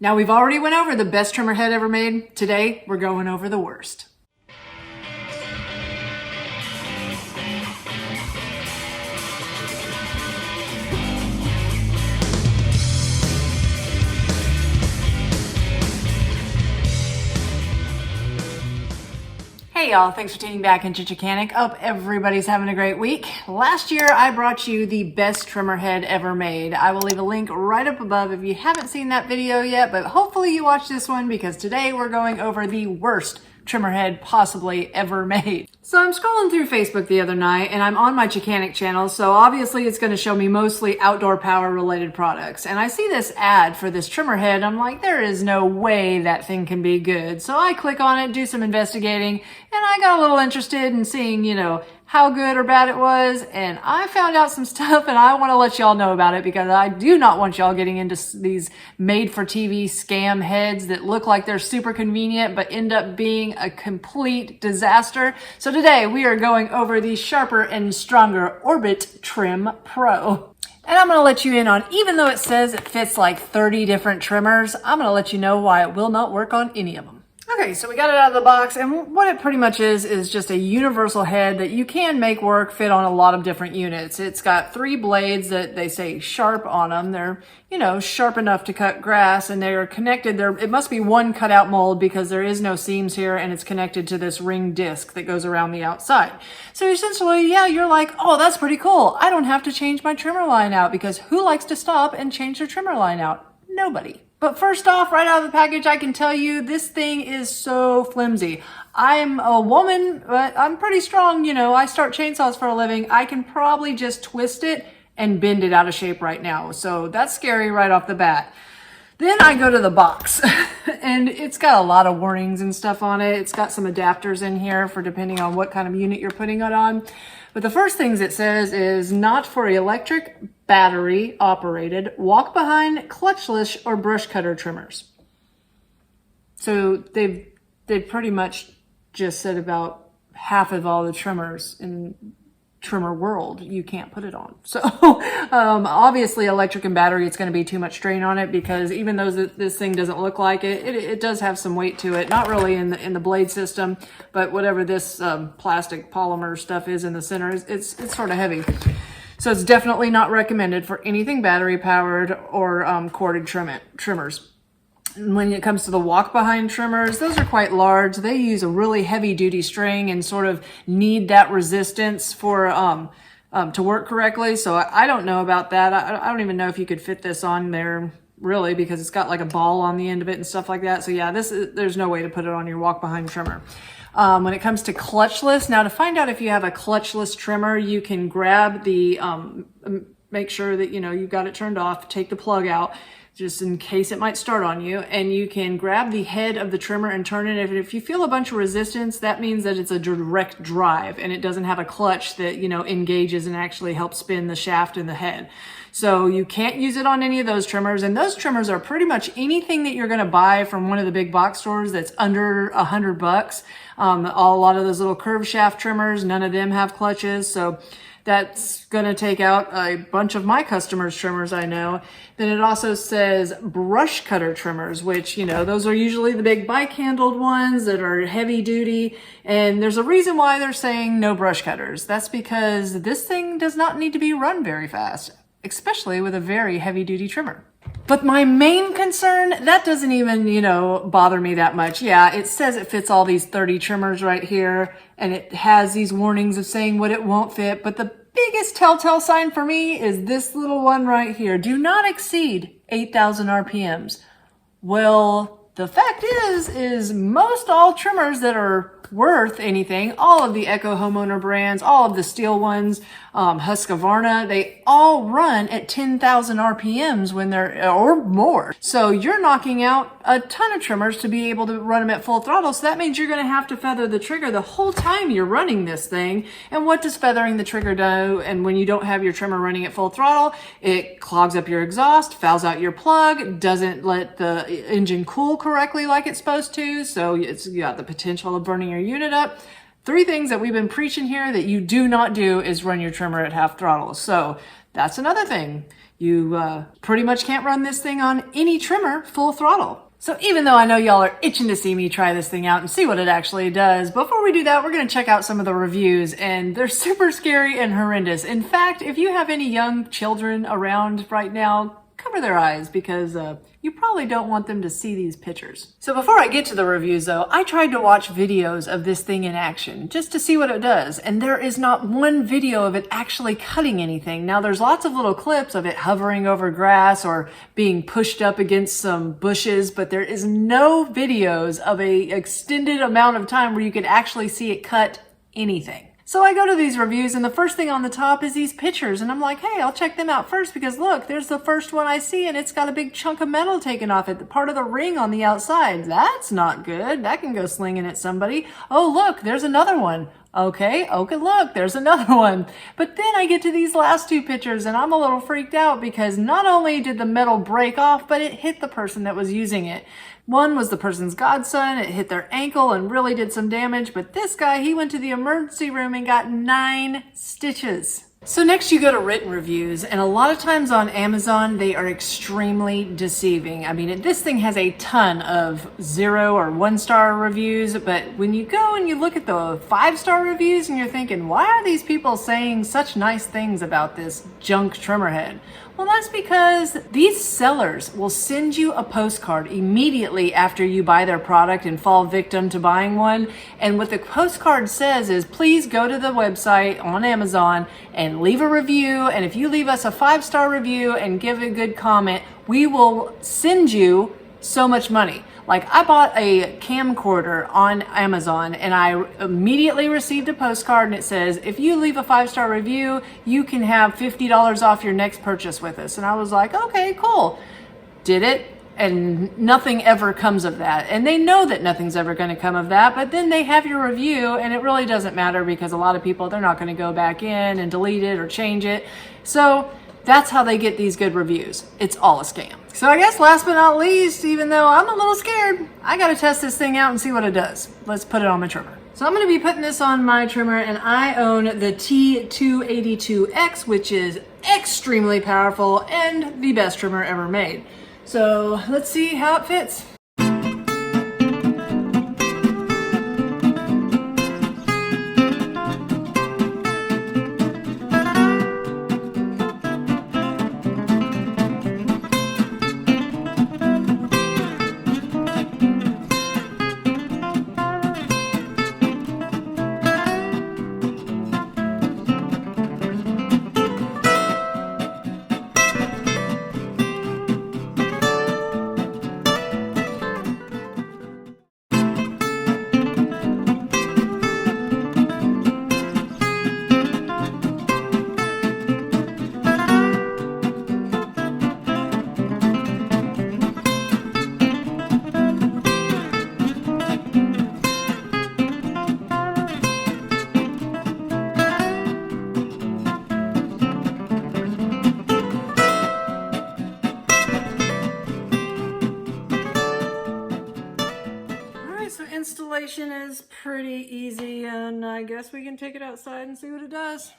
Now we've already went over the best trimmer head ever made. Today, we're going over the worst. Hey y'all, thanks for tuning back into Chickanic. Hope everybody's having a great week. Last year, I brought you the best trimmer head ever made. I will leave a link right up above if you haven't seen that video yet, but hopefully you watch this one because today we're going over the worst trimmer head possibly ever made. So I'm scrolling through Facebook the other night and I'm on my Chickanic channel, so obviously it's going to show me mostly outdoor power related products. And I see this ad for this trimmer head. I'm like, there is no way that thing can be good. So I click on it, do some investigating, and I got a little interested in seeing, how good or bad it was, and I found out some stuff and I want to let y'all know about it because I do not want y'all getting into these made-for-TV scam heads that look like they're super convenient but end up being a complete disaster. So today we are going over the Sharper and Stronger Orbit Trim Pro. And I'm going to let you in on, even though it says it fits like 30 different trimmers, I'm going to let you know why it will not work on any of them. Okay, so we got it out of the box, and what it pretty much is just a universal head that you can make work fit on a lot of different units. It's got 3 blades that they say sharp on them. They're, sharp enough to cut grass, and they are connected. It must be one cutout mold because there is no seams here, and it's connected to this ring disc that goes around the outside. So essentially, yeah, you're like, oh, that's pretty cool. I don't have to change my trimmer line out because who likes to stop and change their trimmer line out? Nobody. But first off, right out of the package, I can tell you this thing is so flimsy. I'm a woman, but I'm pretty strong. I start chainsaws for a living. I can probably just twist it and bend it out of shape right now. So that's scary right off the bat. Then I go to the box and it's got a lot of warnings and stuff on it. It's got some adapters in here for depending on what kind of unit you're putting it on. But the first things it says is not for electric, battery operated, walk behind, clutchless, or brush cutter trimmers. So they've pretty much just said about half of all the trimmers in trimmer world you can't put it on. So obviously electric and battery, it's going to be too much strain on it because even though this thing doesn't look like it does have some weight to it. Not really in the blade system, but whatever this plastic polymer stuff is in the center, it's sort of heavy. So it's definitely not recommended for anything battery powered or corded trimmers. When it comes to the walk behind trimmers, those are quite large. They use a really heavy duty string and sort of need that resistance for to work correctly. So I don't know about that. I don't even know if you could fit this on there really because it's got like a ball on the end of it and stuff like that. So yeah, there's no way to put it on your walk behind trimmer. When it comes to clutchless, now to find out if you have a clutchless trimmer, you can grab the, make sure that, you've got it turned off, take the plug out, just in case it might start on you, and you can grab the head of the trimmer and turn it. If you feel a bunch of resistance, that means that it's a direct drive and it doesn't have a clutch that, engages and actually helps spin the shaft in the head. So you can't use it on any of those trimmers, and those trimmers are pretty much anything that you're going to buy from one of the big box stores that's under $100. A lot of those little curved shaft trimmers, none of them have clutches, so that's going to take out a bunch of my customers' trimmers, I know. Then it also says brush cutter trimmers, which, those are usually the big bike handled ones that are heavy duty. And there's a reason why they're saying no brush cutters. That's because this thing does not need to be run very fast, especially with a very heavy duty trimmer. But my main concern, that doesn't even, bother me that much. Yeah, it says it fits all these 30 trimmers right here, and it has these warnings of saying what it won't fit. But the biggest telltale sign for me is this little one right here. Do not exceed 8,000 RPMs. Well, the fact is most all trimmers that are worth anything, all of the Echo homeowner brands, all of the steel ones, Husqvarna, they all run at 10,000 RPMs when they're, or more. So you're knocking out a ton of trimmers to be able to run them at full throttle. So that means you're going to have to feather the trigger the whole time you're running this thing. And what does feathering the trigger do? And when you don't have your trimmer running at full throttle, it clogs up your exhaust, fouls out your plug, doesn't let the engine cool correctly like it's supposed to. So you got the potential of burning your unit up. 3 things that we've been preaching here that you do not do is run your trimmer at half throttle. So that's another thing. You pretty much can't run this thing on any trimmer full throttle. So even though I know y'all are itching to see me try this thing out and see what it actually does, before we do that, we're going to check out some of the reviews, and they're super scary and horrendous. In fact, if you have any young children around right now, cover their eyes because you probably don't want them to see these pictures. So before I get to the reviews though, I tried to watch videos of this thing in action just to see what it does, and there is not one video of it actually cutting anything. Now there's lots of little clips of it hovering over grass or being pushed up against some bushes, but there is no videos of a extended amount of time where you could actually see it cut anything. So I go to these reviews, and the first thing on the top is these pictures, and I'm like, hey, I'll check them out first because look, there's the first one I see, and it's got a big chunk of metal taken off it, part of the ring on the outside. That's not good. That can go slinging at somebody. Oh, look, there's another one. Okay, look, there's another one. But then I get to these last two pictures, and I'm a little freaked out because not only did the metal break off, but it hit the person that was using it. One was the person's godson. It hit their ankle and really did some damage. But this guy, he went to the emergency room and got 9 stitches. So next you go to written reviews, and a lot of times on Amazon, they are extremely deceiving. I mean, this thing has a ton of 0 or 1-star reviews, but when you go and you look at the 5-star reviews and you're thinking, why are these people saying such nice things about this junk trimmer head? Well, that's because these sellers will send you a postcard immediately after you buy their product and fall victim to buying one. And what the postcard says is, please go to the website on Amazon and leave a review. And if you leave us a 5-star review and give a good comment, we will send you so much money. Like, I bought a camcorder on Amazon and I immediately received a postcard, and it says, if you leave a 5-star review, you can have $50 off your next purchase with us. And I was like, okay, cool. Did it, and nothing ever comes of that. And they know that nothing's ever going to come of that, but then they have your review, and it really doesn't matter because a lot of people, they're not going to go back in and delete it or change it. So that's how they get these good reviews. It's all a scam. So I guess last but not least, even though I'm a little scared, I gotta test this thing out and see what it does. Let's put it on my trimmer. So I'm gonna be putting this on my trimmer, and I own the T282X, which is extremely powerful and the best trimmer ever made. So let's see how it fits. Installation is pretty easy, and I guess we can take it outside and see what it does.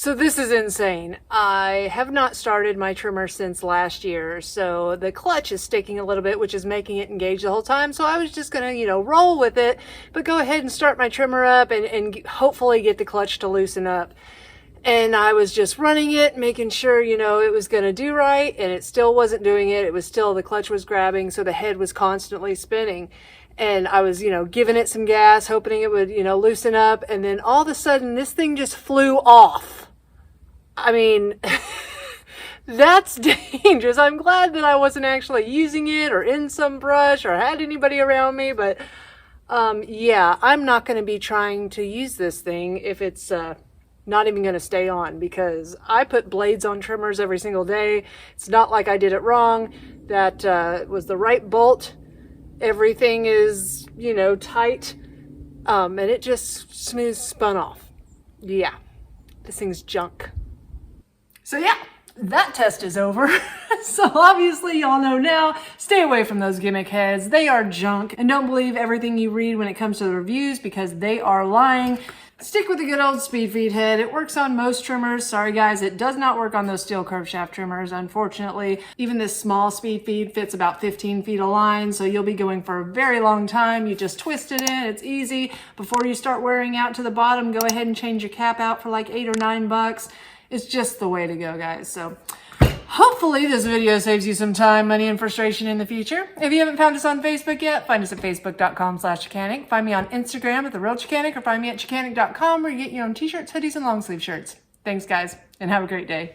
So this is insane. I have not started my trimmer since last year, so the clutch is sticking a little bit, which is making it engage the whole time. So I was just gonna, roll with it, but go ahead and start my trimmer up and hopefully get the clutch to loosen up. And I was just running it, making sure, it was gonna do right, and it still wasn't doing it. It was still, the clutch was grabbing, so the head was constantly spinning. And I was, giving it some gas, hoping it would, loosen up. And then all of a sudden, this thing just flew off. I mean, that's dangerous. I'm glad that I wasn't actually using it or in some brush or had anybody around me. But, yeah, I'm not going to be trying to use this thing if it's not even going to stay on, because I put blades on trimmers every single day. It's not like I did it wrong. That was the right bolt. Everything is, tight, and it just smooth spun off. Yeah, this thing's junk. So yeah, that test is over. So obviously y'all know now, stay away from those gimmick heads. They are junk, and don't believe everything you read when it comes to the reviews, because they are lying. Stick with the good old speed feed head. It works on most trimmers. Sorry guys, it does not work on those steel curved shaft trimmers, unfortunately. Even this small speed feed fits about 15 feet of line, so you'll be going for a very long time. You just twist it in, it's easy. Before you start wearing out to the bottom, go ahead and change your cap out for like $8 or $9. It's just the way to go, guys. So hopefully this video saves you some time, money, and frustration in the future. If you haven't found us on Facebook yet, find us at facebook.com/Chickanic. Find me on Instagram at TheRealChickanic, or find me at Chickanic.com, where you get your own t-shirts, hoodies, and long sleeve shirts. Thanks, guys, and have a great day.